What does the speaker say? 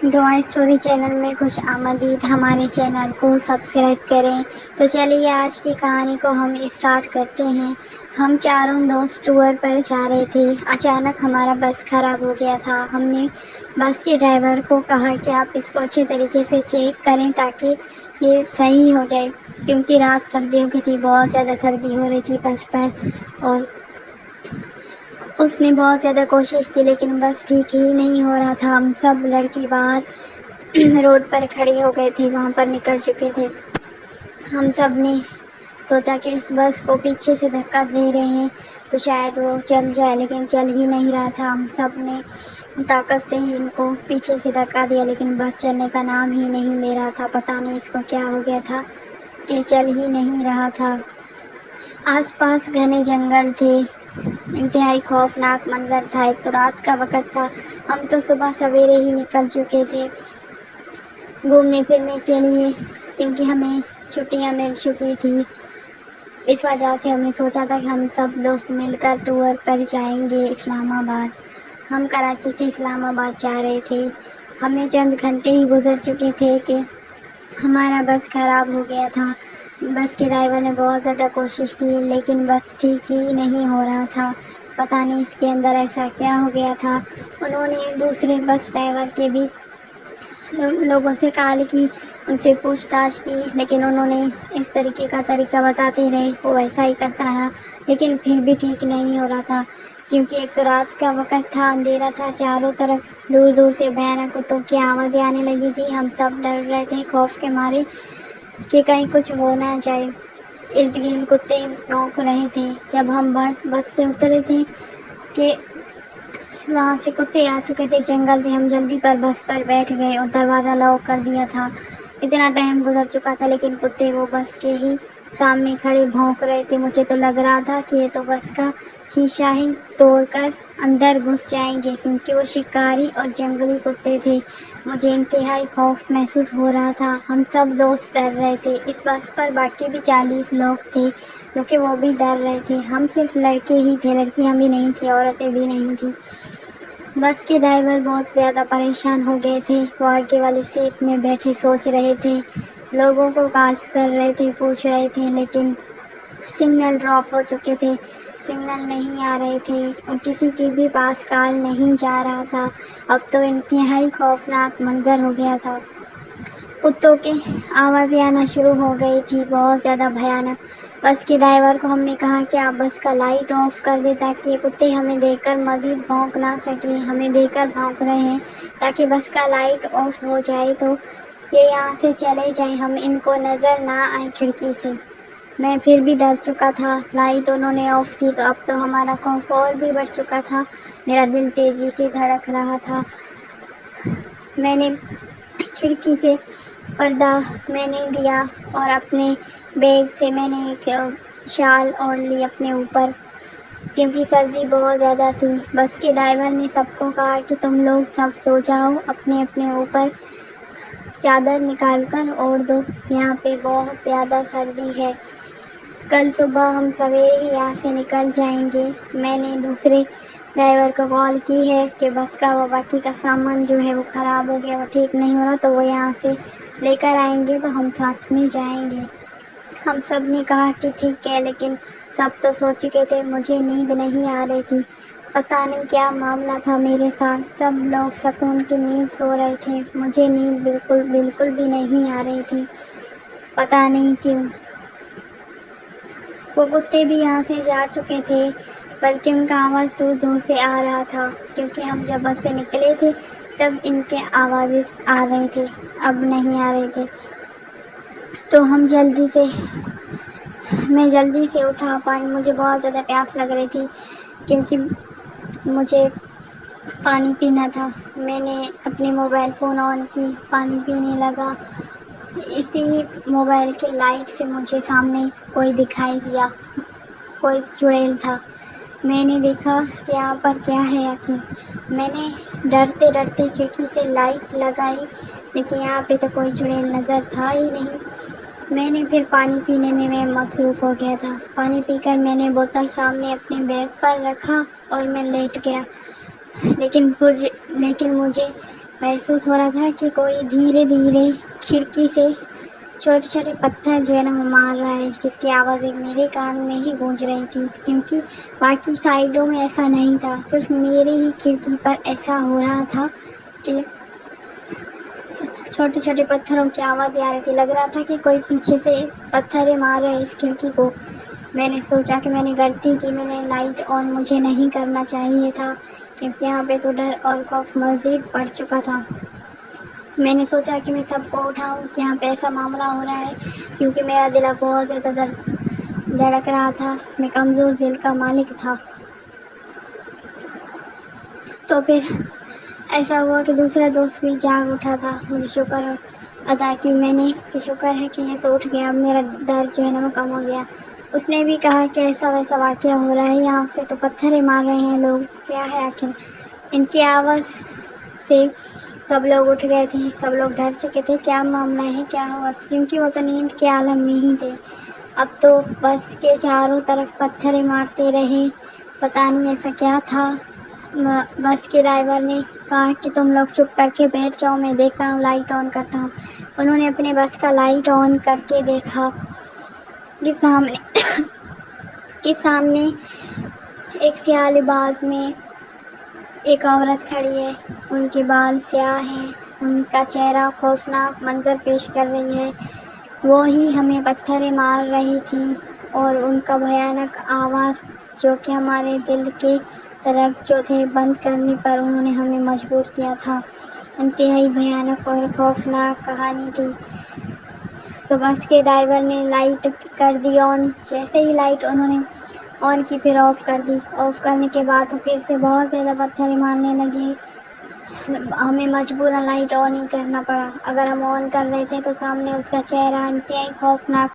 دعائیں story channel میں خوش آمدید۔ ہمارے چینل کو سبسکرائب کریں۔ تو چلیے آج کی کہانی کو ہم اسٹارٹ کرتے ہیں۔ ہم چاروں دوست ٹور پر جا رہے تھے۔ اچانک ہمارا بس خراب ہو گیا تھا۔ ہم نے بس کے ڈرائیور کو کہا کہ آپ اس کو اچھے طریقے سے چیک کریں تاکہ یہ صحیح ہو جائے، کیونکہ رات سردیوں کی تھی، بہت زیادہ سردی ہو رہی تھی بس پر، اور اس نے بہت زیادہ کوشش کی لیکن بس ٹھیک ہی نہیں ہو رہا تھا۔ ہم سب لڑکی باہر روڈ پر کھڑے ہو گئے تھے، وہاں پر نکل چکے تھے۔ ہم سب نے سوچا کہ اس بس کو پیچھے سے دھکا دے رہے ہیں تو شاید وہ چل جائے، لیکن چل ہی نہیں رہا تھا۔ ہم سب نے طاقت سے ان کو پیچھے سے دھکا دیا لیکن بس چلنے کا نام ہی نہیں لے رہا تھا۔ پتہ نہیں اس کو کیا ہو گیا تھا کہ چل ہی نہیں رہا تھا۔ آس پاس گھنے جنگل تھے، انتہائی خوفناک منظر تھا۔ ایک تو رات کا وقت تھا، ہم تو صبح سویرے ہی نکل چکے تھے گھومنے پھرنے کے لیے، کیونکہ ہمیں چھٹیاں مل چکی تھی۔ اس وجہ سے ہم نے سوچا تھا کہ ہم سب دوست مل کر ٹور پر جائیں گے اسلام آباد۔ ہم کراچی سے اسلام آباد جا رہے تھے۔ ہمیں چند گھنٹے ہی گزر چکے تھے کہ ہمارا بس خراب ہو گیا تھا۔ بس کے ڈرائیور نے بہت زیادہ کوشش کی لیکن بس ٹھیک ہی نہیں ہو رہا تھا۔ پتہ نہیں اس کے اندر ایسا کیا ہو گیا تھا۔ انہوں نے دوسرے بس ڈرائیور کے بھی لوگوں سے کال کی، ان سے پوچھ تاچھ کی، لیکن انہوں نے اس طریقے کا طریقہ بتاتے رہے، وہ ویسا ہی کرتا رہا، لیکن پھر بھی ٹھیک نہیں ہو رہا تھا، کیونکہ ایک تو رات کا وقت تھا، اندھیرا تھا، چاروں طرف دور دور سے بھیانک کتوں کی آوازیں آنے لگی تھی۔ ہم سب ڈر رہے تھے خوف کے مارے کہ کہیں کچھ ہو نہ جائے۔ ارد گرد کتے بھونک رہے تھے۔ جب ہم بس سے اترے تھے کہ وہاں سے کتے آ چکے تھے، جنگل تھے، ہم جلدی پر بس پر بیٹھ گئے اور دروازہ لاک کر دیا تھا۔ اتنا ٹائم گزر چکا تھا لیکن کتے وہ بس کے ہی سامنے کھڑے بھونک رہے تھے۔ مجھے تو لگ رہا تھا کہ یہ تو بس کا شیشہ ہی توڑ کر اندر گھس جائیں گے، کیونکہ وہ شکاری اور جنگلی کتے تھے۔ مجھے انتہائی خوف محسوس ہو رہا تھا۔ ہم سب دوست ڈر رہے تھے۔ اس بس پر باقی بھی 40 لوگ تھے کیونکہ وہ بھی ڈر رہے تھے۔ ہم صرف لڑکے ہی تھے، لڑکیاں بھی نہیں تھیں، عورتیں بھی نہیں تھیں۔ بس کے ڈرائیور بہت زیادہ پریشان ہو گئے تھے۔ وہ آگے والی سیٹ میں بیٹھے سوچ رہے تھے، لوگوں کو کالز کر رہے تھے، پوچھ رہے تھے، لیکن سگنل ڈراپ ہو چکے تھے، سگنل نہیں آ رہے تھے اور کسی کے بھی پاس کال نہیں جا رہا تھا۔ اب تو انتہائی خوفناک منظر ہو گیا تھا۔ کتوں کی آوازیں آنا شروع ہو گئی تھی، بہت زیادہ بھیانک۔ بس کے ڈرائیور کو ہم نے کہا کہ آپ بس کا لائٹ آف کر دیں تاکہ یہ کتے ہمیں دیکھ کر مزید بھونک نہ سکیں۔ ہمیں دیکھ کر بھونک رہے ہیں، تاکہ بس کا لائٹ آف ہو جائے تو یہ یہاں سے چلے جائیں، ہم ان کو نظر نہ آئیں کھڑکی سے۔ میں پھر بھی ڈر چکا تھا۔ لائٹ انہوں نے آف کی تو اب تو ہمارا خوف اور بھی بڑھ چکا تھا۔ میرا دل تیزی سے دھڑک رہا تھا۔ میں نے کھڑکی سے پردہ میں نے دیا اور اپنے بیگ سے میں نے ایک شال اوڑھ لی اپنے اوپر، کیونکہ سردی بہت زیادہ تھی۔ بس کے ڈرائیور نے سب کو کہا کہ تم لوگ سب سو جاؤ، اپنے اپنے اوپر چادر نکال کر اوڑھ دو، یہاں پہ بہت زیادہ سردی ہے۔ کل صبح ہم سویرے ہی یہاں سے نکل جائیں گے۔ میں نے دوسرے ڈرائیور کو کال کی ہے کہ بس کا وہ باقی کا سامان جو ہے وہ خراب ہو گیا، وہ ٹھیک نہیں ہو رہا، تو وہ یہاں سے لے کر آئیں گے تو ہم ساتھ میں جائیں گے۔ ہم سب نے کہا کہ ٹھیک ہے، لیکن سب تو سو چکے تھے، مجھے نیند نہیں آ رہی تھی۔ پتہ نہیں کیا معاملہ تھا میرے ساتھ، سب لوگ سکون کی نیند سو رہے تھے، مجھے نیند بالکل بھی نہیں آ رہی تھی، پتہ نہیں کیوں۔ وہ کتے بھی یہاں سے جا چکے تھے، بلکہ ان کا آواز دور دور سے آ رہا تھا، کیونکہ ہم جب بس سے نکلے تھے تب ان کے آوازیں آ رہے تھے، اب نہیں آ رہے تھے۔ تو میں جلدی سے اٹھا پانی، مجھے بہت زیادہ پیاس لگ رہی تھی کیونکہ مجھے پانی پینا تھا۔ میں نے اپنے موبائل فون آن کی، پانی پینے لگا۔ اسی موبائل کی لائٹ سے مجھے سامنے کوئی دکھائی دیا، کوئی چڑیل تھا۔ میں نے دیکھا کہ یہاں پر کیا ہے آخر۔ میں نے ڈرتے ڈرتے کھڑکی سے لائٹ لگائی، لیکن یہاں پہ تو کوئی چڑیل نظر تھا ہی نہیں۔ میں نے پھر پانی پینے میں مصروف ہو گیا تھا۔ پانی پی کر میں نے بوتل سامنے اپنے بیگ پر رکھا اور میں لیٹ گیا، لیکن مجھے محسوس ہو رہا تھا کہ کوئی دھیرے دھیرے کھڑکی سے چھوٹے چھوٹے پتھر جو ہے نا وہ مار رہا ہے، جس کی آوازیں میرے کان میں ہی گونج رہی تھی، کیونکہ باقی سائڈوں میں ایسا نہیں تھا، صرف میرے ہی کھڑکی پر ایسا ہو رہا تھا کہ چھوٹے چھوٹے پتھروں کی آوازیں آ رہی تھی، لگ رہا تھا کہ کوئی پیچھے سے پتھر مار رہے اس کھڑکی کو۔ میں نے سوچا کہ میں نے غلطی کی، میں نے لائٹ آن مجھے نہیں کرنا چاہیے تھا، کیونکہ یہاں پہ تو ڈر اور خوف مزید بڑھ چکا تھا۔ میں نے سوچا کہ میں سب کو اٹھاؤں کہ یہاں پہ ایسا معاملہ ہو رہا ہے، کیونکہ میرا دل اب بہت زیادہ دھڑک رہا تھا، میں کمزور دل کا مالک تھا۔ تو پھر ایسا ہوا کہ دوسرا دوست بھی جاگ اٹھا تھا، مجھے شکر ادا کی میں نے کہ شکر ہے کہ یہ تو اٹھ گیا، اب میرا ڈر جو ہے نا وہ کم ہو گیا۔ اس نے بھی کہا کہ ایسا ویسا واقعہ ہو رہا ہے، یہاں سے تو پتھر ہی مار رہے ہیں لوگ، کیا ہے آخر۔ ان کی آواز سے سب لوگ اٹھ گئے تھے، سب لوگ ڈر چکے تھے، کیا معاملہ ہے، کیا ہوا، کیونکہ وہ تو نیند کے عالم میں ہی تھے۔ اب تو بس کے چاروں طرف پتھر مارتے رہے، پتہ نہیں ایسا کیا تھا۔ بس کے ڈرائیور نے کہا کہ تم لوگ چپ کر کے بیٹھ جاؤ، میں دیکھتا ہوں، لائٹ آن کرتا ہوں۔ انہوں نے اپنے بس کا لائٹ آن کر کے دیکھا کہ سامنے ایک سیاہ لباس میں ایک عورت کھڑی ہے، ان کے بال سیاہ ہیں، ان کا چہرہ خوفناک منظر پیش کر رہی ہے، وہی ہمیں پتھر مار رہی تھی، اور ان کا بھیانک آواز جو کہ ہمارے دل کے دھڑکن جو تھے بند کرنے پر انہوں نے ہمیں مجبور کیا تھا۔ انتہائی بھیانک اور خوفناک کہانی تھی۔ تو بس کے ڈرائیور نے لائٹ کر دی آن، جیسے ہی لائٹ انہوں نے آن کی پھر آف کر دی، آف کرنے کے بعد پھر سے بہت زیادہ پتھر مارنے لگے، ہمیں مجبوراً لائٹ آن ہی کرنا پڑا۔ اگر ہم آن کر رہے تھے تو سامنے اس کا چہرہ انتہائی خوفناک